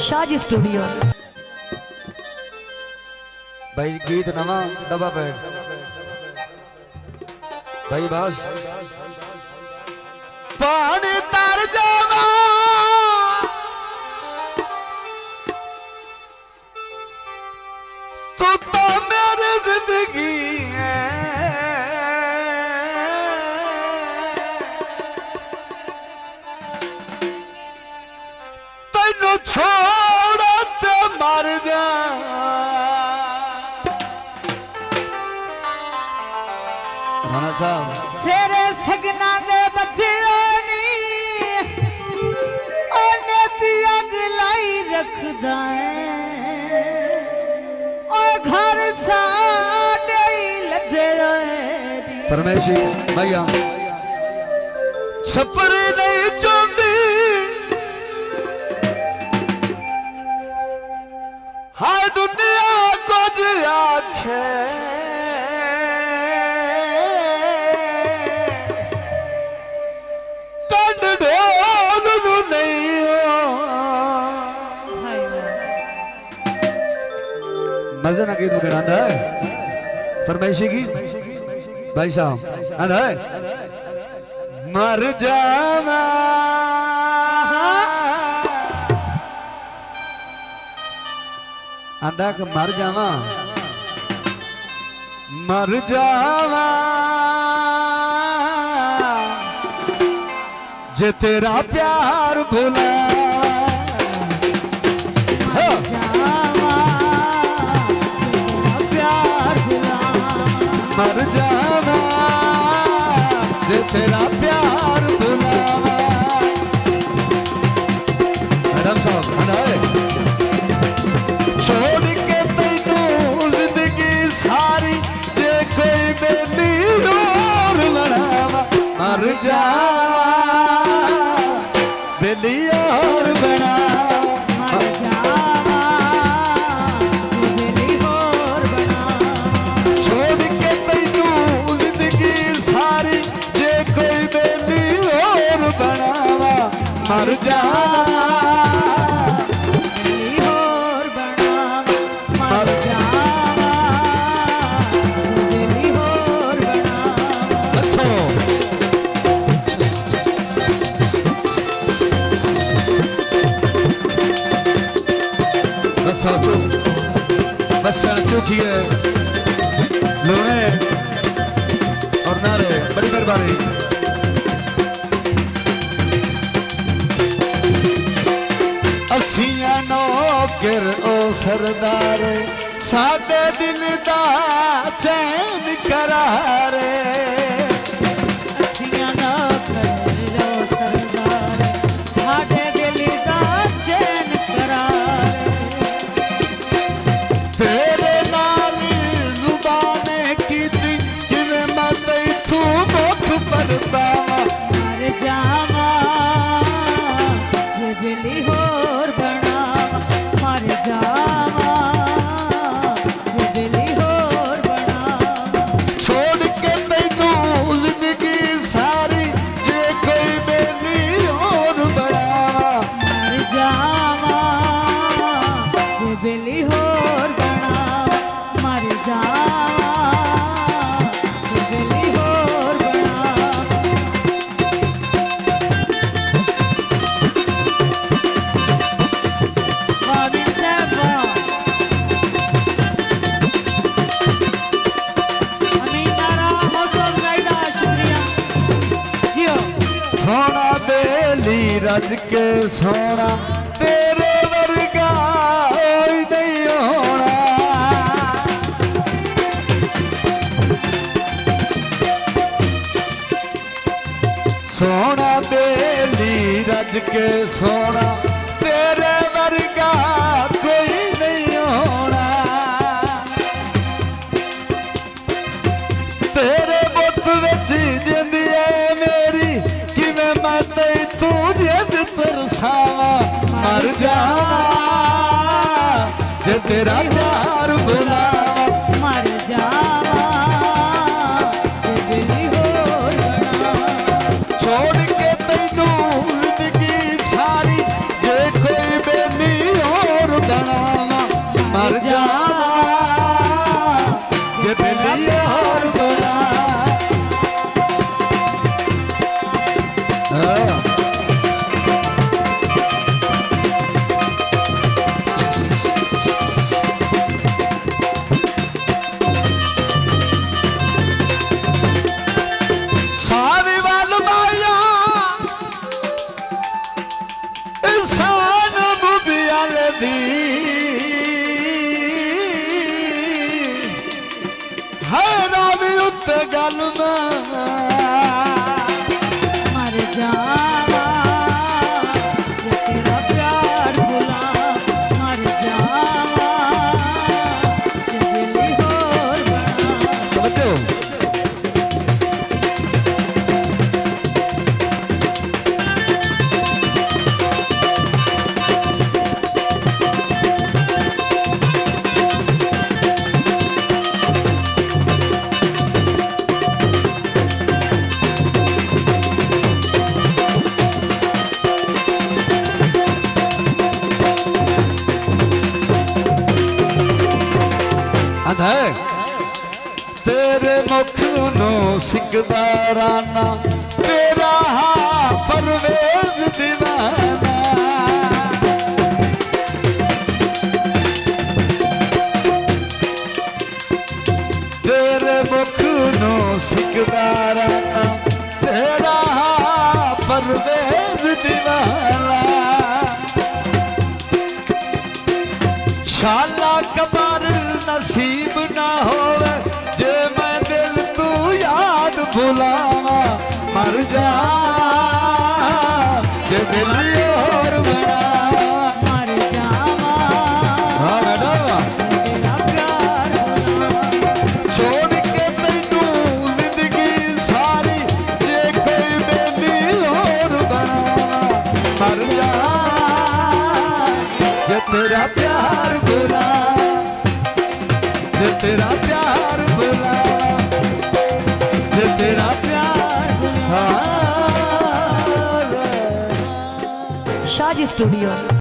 Shaz studio. भाई गीत नवा दबा पे भाई बस पानी तर जावा तू तो मेरी जिंदगी है तेनू छोड़ ते मर जा तेरे सगना दे बदियानी ओने दिया गलाई रखदा है और घर साडे ही लदे रे परमेशी भैया छपर नहीं चुंदी हाय दुनिया कुछ आखे मजे ना गीत वगैरह आंदा है फरमाइशी की भाई साहब आंदा है मर जावा आंदा कि मर जावा जे तेरा प्यार भुला मर जावा जे तेरा प्यार भुलावा मैडम साहब है छोड़ के तैनू जिंदगी सारी जे कोई बेली और बनावा मर जावा बेली और बनावा मर जावा और बनावा मर जावा दिल और बनावा बस सोचो बस चूकिए लोने और नारे बड़ी मेहरबानी असिया नौकर ओ सरदार साडे दिल दा चैन करारे असिया नौकर ओ सरदार साडे दिल दा चैन करारे तेरे नाल जुबाने की किवें मत तू मुख परता मर जावा ये दिल और बनावा मर जावा ये दिल और बनावा छोड़ के तैनू जिंदगी सारी जे कोई बेली और बनावा मर जावा ये दिल और बनावा मर जावा ये दिल और बनावा Robin Seba Amindara Hosam Zaida Shukriya Jiyo सोना बेली रज के सोना तेरे वर्गा कोई नहीं होना सोना बेली रज के सोना तेरे वर्गा कोई नहीं होना तेरे बुत विच जिंदी है मेरी किवें मैं तू जिंद तरसावा मर जावा जे तेरा प्यार भुलावा मर जावा ये दिल और बनावा छोड़ के तैनू जिंदगी सारी जे कोई बेली हो बनावा मर जावा जे दिल और बना सारी वाल माया इंसान बुबियाल दी है रावी उत्ते गल मर जावा जे तेरा प्यार भुला मर जावा जे दिल होर बना बच्चों है तेरे मुख नो सिकबाराना तेरा हाँ परवेज दीवाना तेरे मुख नो सिकबाराना तेरा हाँ परवेज दीवाना शाला कबर नसीब ना होवे जे मैं दिल तू याद भुलावा मर जा जे दिल और बना मर जावा हाँ मैडम तेरा प्यार भुला छोड़ के तैनू जिंदगी सारी जे कोई बेली और बना मर जा जे तेरा प्यार भुला जे तेरा प्यार भुला जे तेरा प्यार भुला शाजी स्टूडियो।